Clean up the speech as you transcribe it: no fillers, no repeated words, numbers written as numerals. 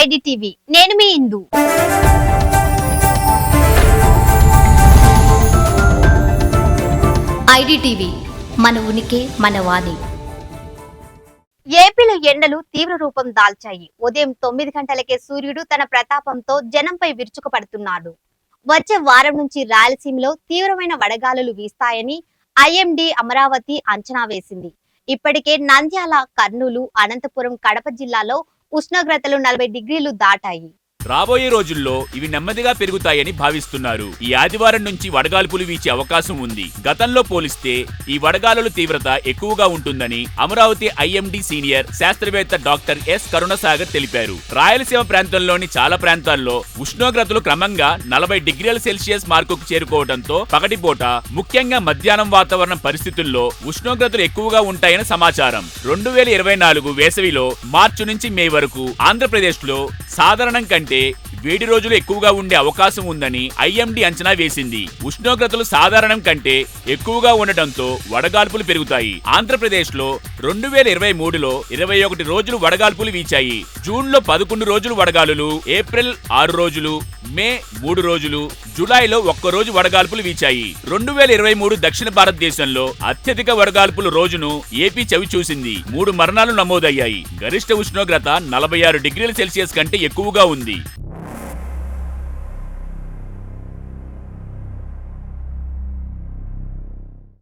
IDTV నేను మీ ఇందు. IDTV మన ఉనికి మన వాణి. ఏపీలో ఎండలు తీవ్ర రూపం దాల్చాయి. ఉదయం 9 గంటలకే సూర్యుడు తన ప్రతాపంతో జనంపై విరుచుకుపడుతున్నాడు. వచ్చే వారం నుంచి రాయలసీమలో తీవ్రమైన వడగాలులు వీస్తాయని ఐఎండీ అమరావతి అంచనా వేసింది. ఇప్పటికే నంద్యాల, కర్నూలు, అనంతపురం, కడప జిల్లాలో ఉష్ణోగ్రతలు 40 డిగ్రీలు దాటాయి. రాబోయే రోజుల్లో ఇవి నెమ్మదిగా పెరుగుతాయని భావిస్తున్నారు. ఈ ఆదివారం నుంచి వడగాల్పులు వీచే అవకాశం ఉంది. గతంలో పోలిస్తే ఈ వడగాలుల తీవ్రత ఎక్కువగా ఉంటుందని అమరావతి ఐఎండీ సీనియర్ శాస్త్రవేత్త డాక్టర్ ఎస్ కరుణసాగర్ తెలిపారు. రాయలసీమ ప్రాంతంలోని చాలా ప్రాంతాల్లో ఉష్ణోగ్రతలు క్రమంగా 40 డిగ్రీల సెల్సియస్ మార్కుకు చేరుకోవడంతో పగటిపూట, ముఖ్యంగా మధ్యాహ్నం వాతావరణ పరిస్థితుల్లో ఉష్ణోగ్రతలు ఎక్కువగా ఉంటాయని సమాచారం. 2024 వేసవిలో మార్చి నుంచి మే వరకు ఆంధ్రప్రదేశ్ లో సాధారణం కంటే వేడి రోజులు ఎక్కువగా ఉండే అవకాశం ఉందని ఐఎండీ అంచనా వేసింది. ఉష్ణోగ్రతలు సాధారణం కంటే ఎక్కువగా ఉండటంతో వడగాల్పులు పెరుగుతాయి. ఆంధ్రప్రదేశ్ లో 2023లో 21 రోజులు వడగాల్పులు వీచాయి. జూన్ లో 11 రోజులు వడగాలులు, ఏప్రిల్ 6 రోజులు, మే 3 రోజులు, జూలైలో 1 రోజు వడగాల్పులు వీచాయి. 2023 దక్షిణ భారతదేశంలో అత్యధిక వడగాల్పుల రోజును ఏపీ చవి చూసింది. 3 మరణాలు నమోదయ్యాయి. గరిష్ట ఉష్ణోగ్రత 46 డిగ్రీల సెల్సియస్ కంటే ఎక్కువగా ఉంది.